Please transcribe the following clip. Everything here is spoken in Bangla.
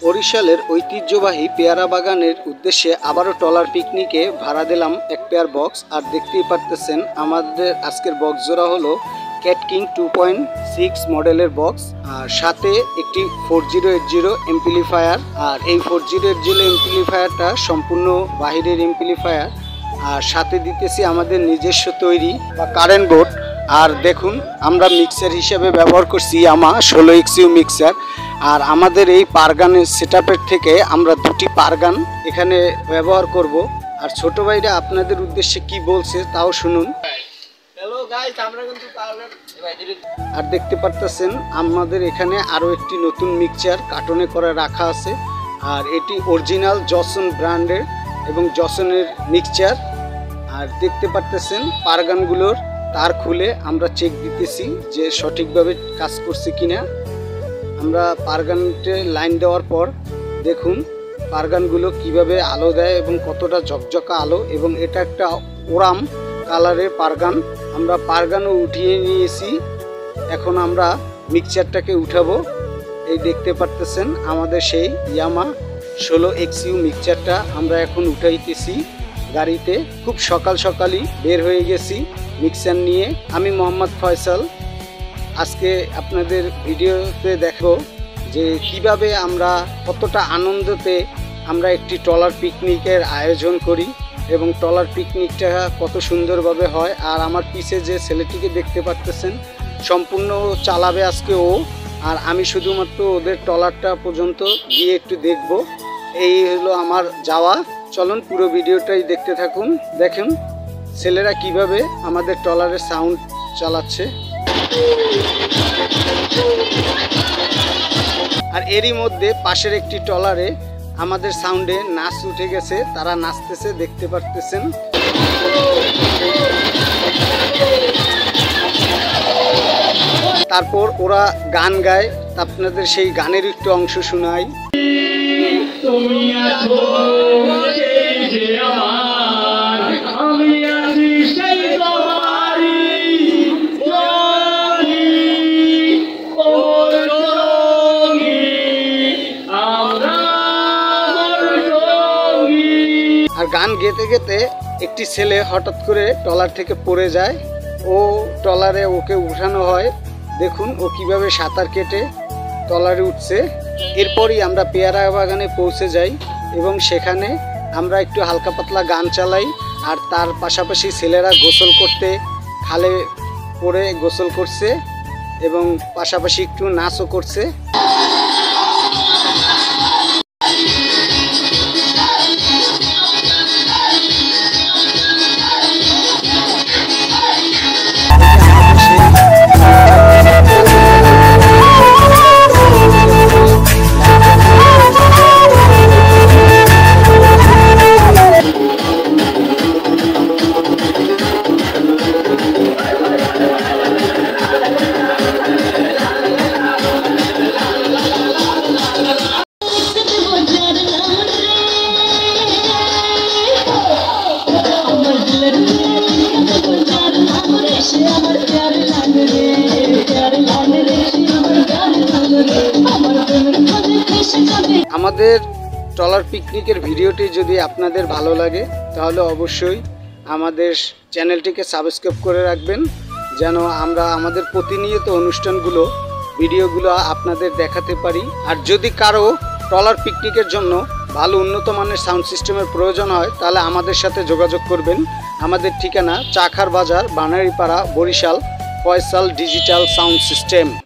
বরিশালের ঐতিহ্যবাহী পেয়ারা বাগানের উদ্দেশ্যে আবারও ট্রলার পিকনিকে ভাড়া দিলাম এক পেয়ার বক্স। আর দেখতেই পারতেছেন আমাদের আজকের বক্স জোড়া হলো ক্যাট কিং 2.6 মডেলের বক্স, আর সাথে একটি 4080 এমপ্লিফায়ার। আর এই 4080 এমপ্লিফায়ারটা সম্পূর্ণ বাহিরের এমপ্লিফায়ার, আর সাথে দিতেছি আমাদের নিজস্ব তৈরি বা কারেন্ট বোর্ড। আর দেখুন আমরা মিক্সার হিসেবে ব্যবহার করছি ইয়ামা 16XU মিক্সার। আর আমাদের এই পারগানের সেটআপের থেকে আমরা দুটি পারগান এখানে ব্যবহার করব। আর ছোট ভাইরা আপনাদের উদ্দেশ্যে কি বলছে তাও শুনুন। হ্যালো গাইস, আমরা কিন্তু আর দেখতে পারতেছেন আমাদের এখানে আরও একটি নতুন মিক্সচার কার্টনে করে রাখা আছে। আর এটি অরিজিনাল জসন ব্র্যান্ডের এবং জসনের মিক্সচার। আর দেখতে পারতেছেন পারগানগুলোর তার খুলে আমরা চেক দিতেছি যে সঠিকভাবে কাজ করছে কিনা। আমরা পারগানতে লাইন দেওয়ার পর দেখুন পারগানগুলো কিভাবে আলো দেয় এবং কতটা ঝকঝকা আলো, এবং এটা একটা ওরাম কালারের পারগান। আমরা পারগানও উঠিয়ে নিয়েছি, এখন আমরা মিক্সচারটাকে উঠাবো। এই দেখতে পারতেছেন আমাদের সেই ইয়ামা 16XU মিক্সচারটা আমরা এখন উঠাইতেছি গাড়িতে। খুব সকাল সকালই বের হয়ে গেছি মিক্সার নিয়ে। আমি মোহাম্মদ ফয়সাল। আজকে আপনাদের ভিডিওতে দেখো যে কিভাবে আমরা কতটা আনন্দতে আমরা একটি ট্রলার পিকনিকের আয়োজন করি এবং ট্রলার পিকনিকটা কত সুন্দরভাবে হয়। আর আমার পিছে যে ছেলেটিকে দেখতে পাচ্ছেন সম্পূর্ণ চালাবে আজকে ও, আর আমি শুধুমাত্র ওদের ট্রলারটা পর্যন্ত গিয়ে একটু দেখব। এই হলো আমার যাওয়া। চলুন পুরো ভিডিওটাই দেখতে থাকুন। দেখুন ছেলেরা কিভাবে আমাদের ট্রলারের সাউন্ড চালাচ্ছে। আর এরই মধ্যে পাশের একটি ট্রলারে আমাদের সাউন্ডে নাচ উঠে গেছে, তারা নাচতেছে দেখতে পারতেছেন। তারপর ওরা গান গায়, আপনাদের সেই গানের একটু অংশ শোনাই। আর গান গেতে গেতে একটি ছেলে হঠাৎ করে ট্রলার থেকে পড়ে যায়। ও ট্রলারে ওকে উঠানো হয়। দেখুন ও কিভাবে সাঁতার কেটে ট্রলারে উঠছে। এরপরই আমরা পেয়ারা বাগানে পৌঁছে যাই এবং সেখানে আমরা একটু হালকা পাতলা গান চালাই। আর তার পাশাপাশি ছেলেরা গোসল করতে খালে পড়ে গোসল করছে এবং পাশাপাশি একটু নাচও করছে। আমাদের ট্রলার পিকনিকের ভিডিওটি যদি আপনাদের ভালো লাগে তাহলে অবশ্যই আমাদের চ্যানেলটিকে সাবস্ক্রাইব করে রাখবেন, যেন আমরা আমাদের প্রতিনিয়ত অনুষ্ঠানগুলো ভিডিওগুলো আপনাদের দেখাতে পারি। আর যদি কারো ট্রলার পিকনিকের জন্য ভালো উন্নত মানের সাউন্ড সিস্টেমের প্রয়োজন হয় তাহলে আমাদের সাথে যোগাযোগ করবেন। আমাদের ঠিকানা Chakhar Bazar, Banaripara, Barishal, Faisal digital sound system.